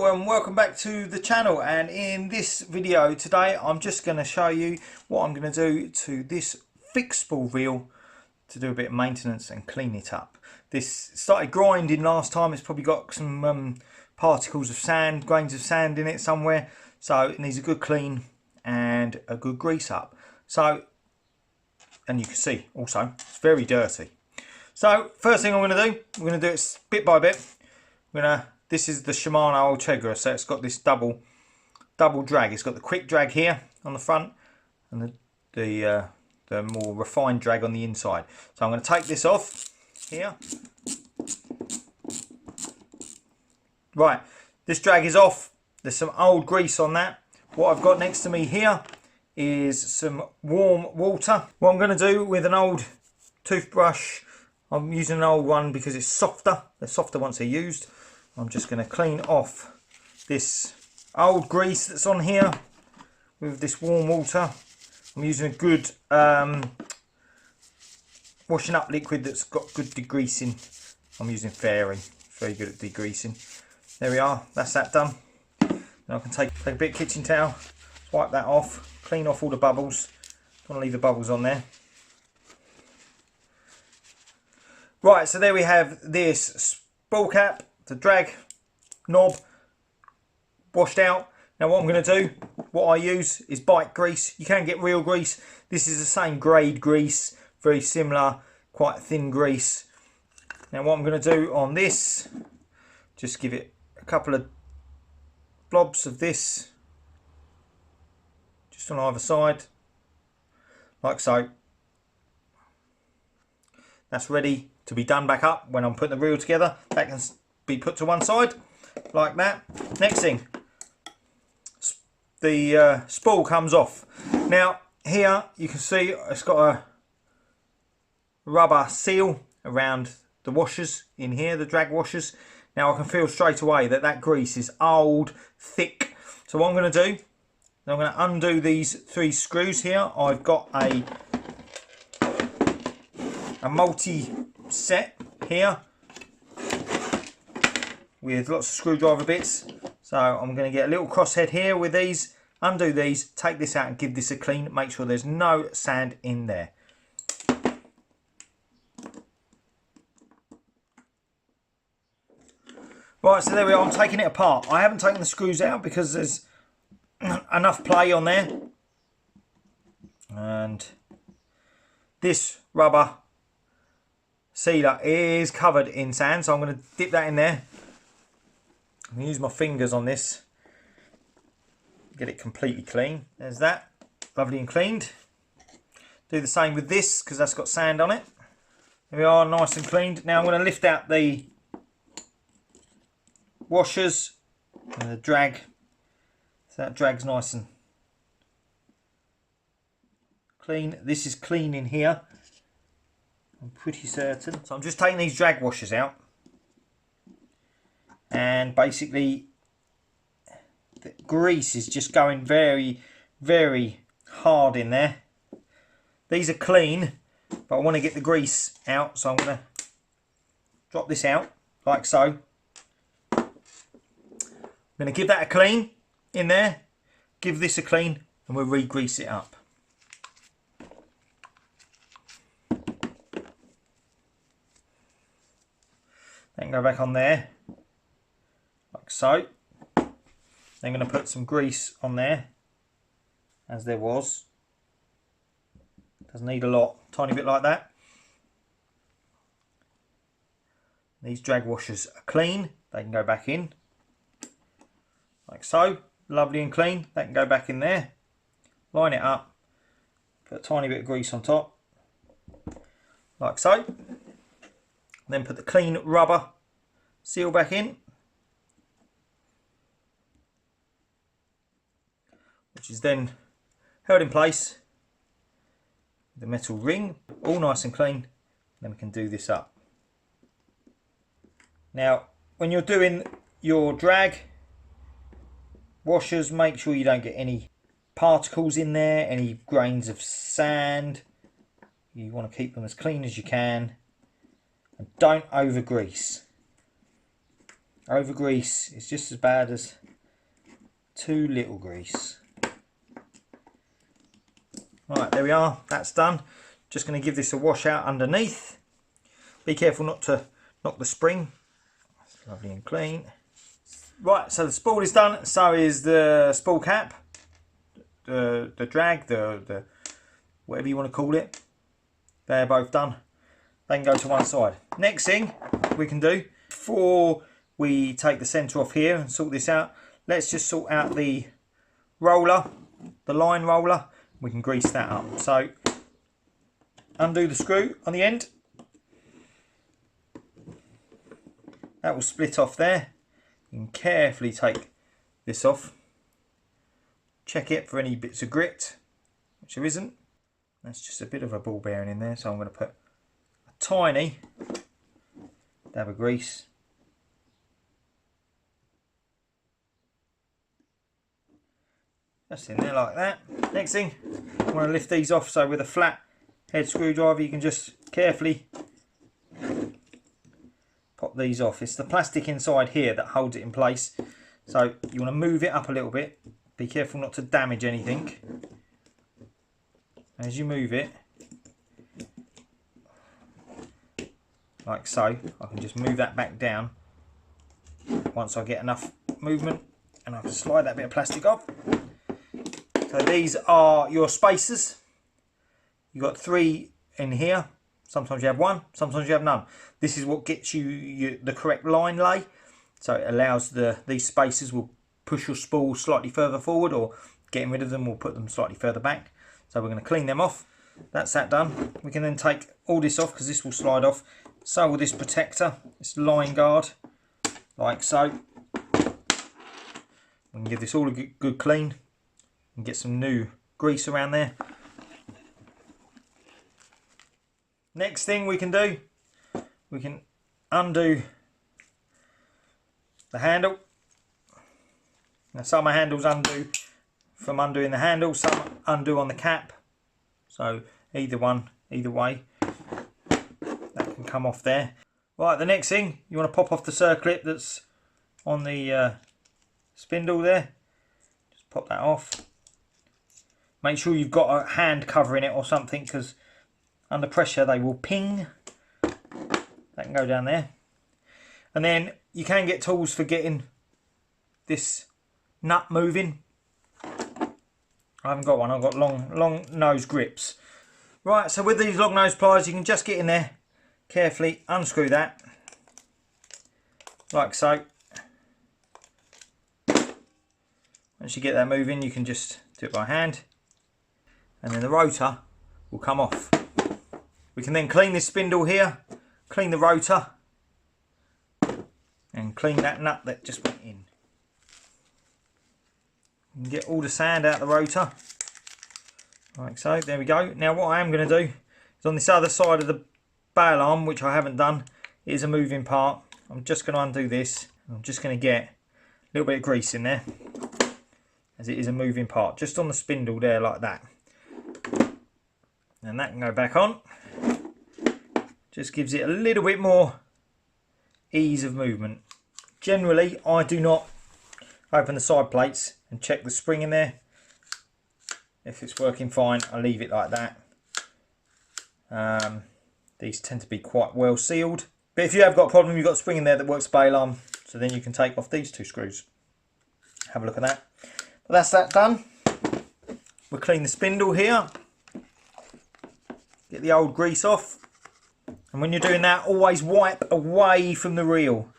Hello and welcome back to the channel, and in this video today I'm just going to show you what I'm going to do to this fixed spool reel to do a bit of maintenance and clean it up. This started grinding last time. It's probably got some particles of sand, grains of sand in it somewhere, so it needs a good clean and a good grease up. So, and you can see also it's very dirty. So first thing I'm going to do, we're going to do it bit by bit. This is the Shimano Ultegra, so it's got this double drag. It's got the quick drag here on the front and the more refined drag on the inside. So I'm going to take this off here. Right, this drag is off. There's some old grease on that. What I've got next to me here is some warm water. What I'm going to do with an old toothbrush, I'm using an old one because it's softer. They're softer once they're used. I'm just going to clean off this old grease that's on here with this warm water. I'm using a good washing up liquid that's got good degreasing. I'm using Fairy, very good at degreasing. There we are, that's that done. Now I can take a bit of kitchen towel, wipe that off, clean off all the bubbles. Don't want to leave the bubbles on there. Right, so there we have this spool cap, the drag knob washed out. Now what I'm going to do, what I use is bike grease. You can get real grease. This is the same grade grease, very similar, quite thin grease. Now what I'm going to do on this, just give it a couple of blobs of this, just on either side, like so. That's ready to be done back up when I'm putting the reel together. That can be put to one side like that. Next thing, the spool comes off. Now here you can see it's got a rubber seal around the washers in here, the drag washers. Now I can feel straight away that that grease is old, thick. So what I'm going to do, I'm going to undo these 3 screws here. I've got a multi-set here with lots of screwdriver bits. So I'm going to get a little crosshead here with these, undo these, take this out and give this a clean. Make sure there's no sand in there. Right, so there we are. I'm taking it apart. I haven't taken the screws out because there's enough play on there. And this rubber sealer is covered in sand, so I'm going to dip that in there. I'm going to use my fingers on this, get it completely clean. There's that, lovely and cleaned. Do the same with this because that's got sand on it. There we are, nice and cleaned. Now I'm going to lift out the washers and the drag, so that drag's nice and clean. This is clean in here, I'm pretty certain. So I'm just taking these drag washers out, and basically the grease is just going very, very hard in there. These are clean, but I want to get the grease out, so I'm going to drop this out like so. I'm going to give that a clean in there, give this a clean, and we'll re-grease it up. Then go back on there, like so. Then I'm going to put some grease on there, as there was. Doesn't need a lot, tiny bit like that. These drag washers are clean, they can go back in, like so. Lovely and clean, they can go back in there. Line it up, put a tiny bit of grease on top, like so. Then put the clean rubber seal back in, which is then held in place with the metal ring, all nice and clean. Then we can do this up. Now when you're doing your drag washers, make sure you don't get any particles in there, any grains of sand. You want to keep them as clean as you can. And don't over grease. over grease is just as bad as too little grease. Right, there we are, that's done. Just going to give this a wash out underneath. Be careful not to knock the spring. That's lovely and clean. Right, so the spool is done, so is the spool cap, the drag, the whatever you want to call it. They're both done. They can go to one side. Next thing we can do, before we take the centre off here and sort this out, let's just sort out the roller, the line roller. We can grease that up. So undo the screw on the end. That will split off there. You can carefully take this off. Check it for any bits of grit, which there isn't. That's just a bit of a ball bearing in there, so I'm going to put a tiny dab of grease. That's in there like that. Next thing, I want to lift these off, so with a flat head screwdriver you can just carefully pop these off. It's the plastic inside here that holds it in place, so you want to move it up a little bit. Be careful not to damage anything. As you move it, like so, I can just move that back down once I get enough movement, and I can slide that bit of plastic off. So these are your spacers. You've got 3 in here. Sometimes you have 1, sometimes you have none. This is what gets you the correct line lay. So it allows these spacers will push your spool slightly further forward, or getting rid of them will put them slightly further back. So we're going to clean them off. That's that done. We can then take all this off, because this will slide off. So will this protector, this line guard, like so. We can give this all a good clean and get some new grease around there. Next thing we can do, we can undo the handle. Now some handles undo from undoing the handle, some undo on the cap. So either one, either way, that can come off there. Right, the next thing, you want to pop off the circlip that's on the spindle there. Just pop that off. Make sure you've got a hand covering it or something, because under pressure they will ping. That can go down there. And then you can get tools for getting this nut moving. I haven't got one, I've got long nose grips. Right, so with these long nose pliers you can just get in there, carefully unscrew that, like so. Once you get that moving you can just do it by hand, and then the rotor will come off. We can then clean this spindle here, clean the rotor, and clean that nut that just went in. And get all the sand out of the rotor, like so. There we go. Now what I am going to do is on this other side of the bail arm, which I haven't done, is a moving part. I'm just going to undo this. I'm just going to get a little bit of grease in there, as it is a moving part, just on the spindle there like that. And that can go back on. Just gives it a little bit more ease of movement. Generally I do not open the side plates and check the spring in there. If it's working fine, I leave it like that. These tend to be quite well sealed, but if you have got a problem, you've got a spring in there that works bail arm, so then you can take off these 2 screws. Have a look at that. But that's that done. We'll clean the spindle here, get the old grease off, and when you're doing that, always wipe away from the reel.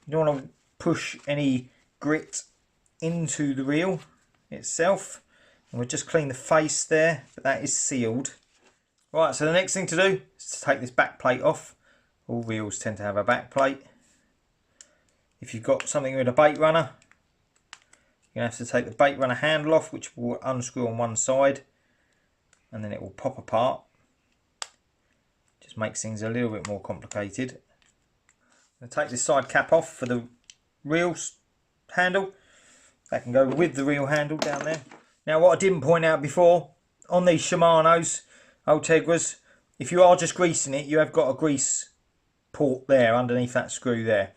You don't want to push any grit into the reel itself. And we'll just clean the face there, but that is sealed. Right, so the next thing to do is to take this back plate off. All reels tend to have a back plate. If you've got something with a bait runner, you're going to have to take the bait runner handle off, which will unscrew on one side, and then it will pop apart. Just makes things a little bit more complicated. I'm going to take this side cap off for the reel handle. That can go with the reel handle down there. Now what I didn't point out before, on these Shimano's Ultegras, if you are just greasing it, you have got a grease port there underneath that screw there.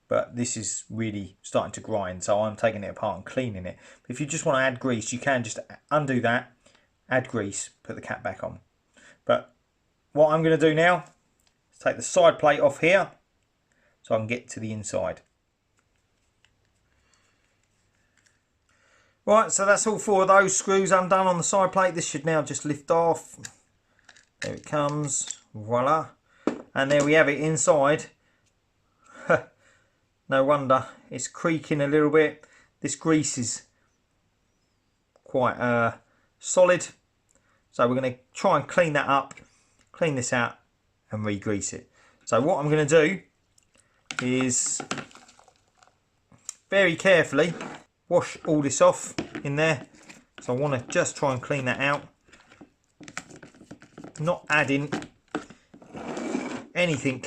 but this is really starting to grind, so I'm taking it apart and cleaning it. But if you just want to add grease, you can just undo that, add grease, put the cap back on. But what I'm going to do now is take the side plate off here so I can get to the inside. Right, so that's all 4 of those screws undone on the side plate. This should now just lift off. There it comes, voila. And there we have it inside. No wonder it's creaking a little bit. This grease is quite solid. So we're going to try and clean that up, clean this out and re-grease it. So what I'm going to do is very carefully wash all this off in there. So I want to just try and clean that out, not adding anything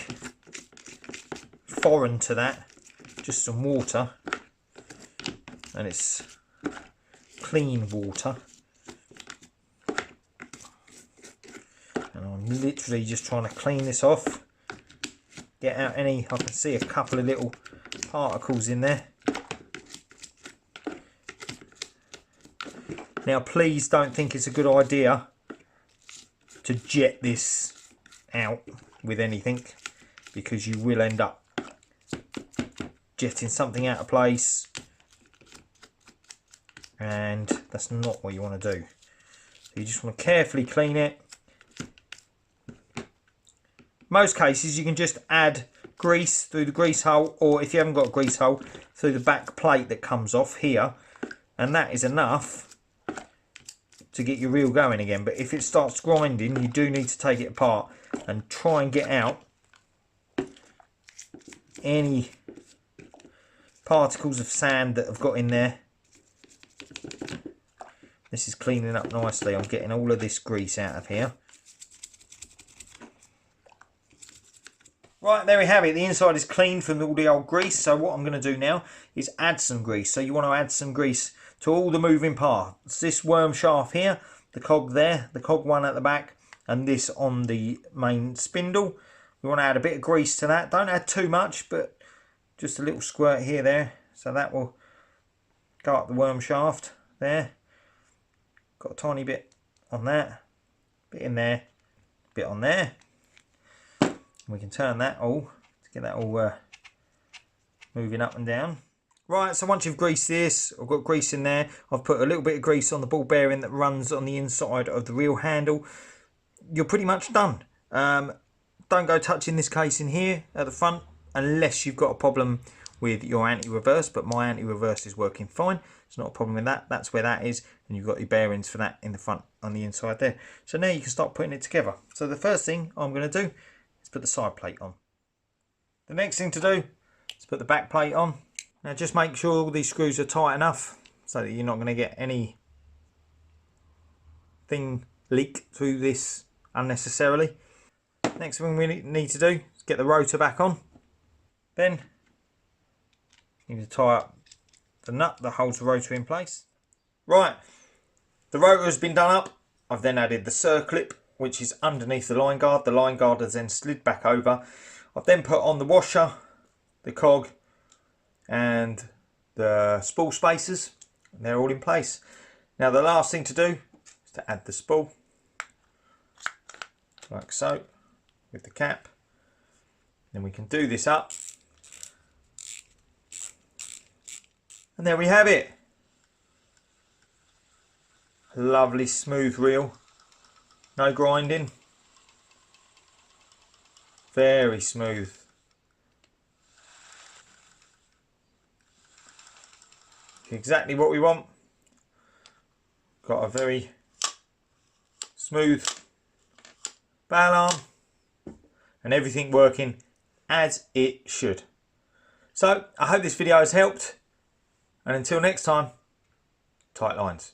foreign to that, just some water, and it's clean water. And I'm literally just trying to clean this off, get out any, I can see a couple of little particles in there. Now please don't think it's a good idea to jet this out with anything, because you will end up jetting something out of place, and that's not what you want to do. So you just want to carefully clean it. Most cases you can just add grease through the grease hole, or if you haven't got a grease hole, through the back plate that comes off here, and that is enough to get your reel going again. But if it starts grinding, you do need to take it apart and try and get out any particles of sand that have got in there. This is cleaning up nicely. I'm getting all of this grease out of here. Right, there we have it. The inside is clean from all the old grease. So what I'm going to do now is add some grease. So you want to add some grease to all the moving parts. This worm shaft here, the cog there, the cog one at the back, and this on the main spindle. We want to add a bit of grease to that. Don't add too much, but just a little squirt here, there. So that will go up the worm shaft there. Got a tiny bit on that, bit in there, bit on there. And we can turn that all to get that all moving up and down. Right, so once you've greased this, I've got grease in there. I've put a little bit of grease on the ball bearing that runs on the inside of the reel handle. You're pretty much done. Don't go touching this case in here at the front unless you've got a problem with your anti-reverse, but my anti-reverse is working fine. It's not a problem with that. That's where that is, and you've got your bearings for that in the front on the inside there. So now you can start putting it together. So the first thing I'm going to do is put the side plate on. The next thing to do is put the back plate on. Now just make sure all these screws are tight enough so that you're not going to get anything leak through this unnecessarily. Next thing we need to do is get the rotor back on. Then you need to tie up the nut that holds the rotor in place. Right, the rotor has been done up. I've then added the circlip, which is underneath the line guard. The line guard has then slid back over. I've then put on the washer, the cog, and the spool spacers, and they're all in place. Now the last thing to do is to add the spool, like so, with the cap. Then we can do this up, and there we have it. A lovely smooth reel, no grinding, very smooth. Exactly what we want. Got a very smooth bail arm and everything working as it should. So I hope this video has helped, and until next time, tight lines.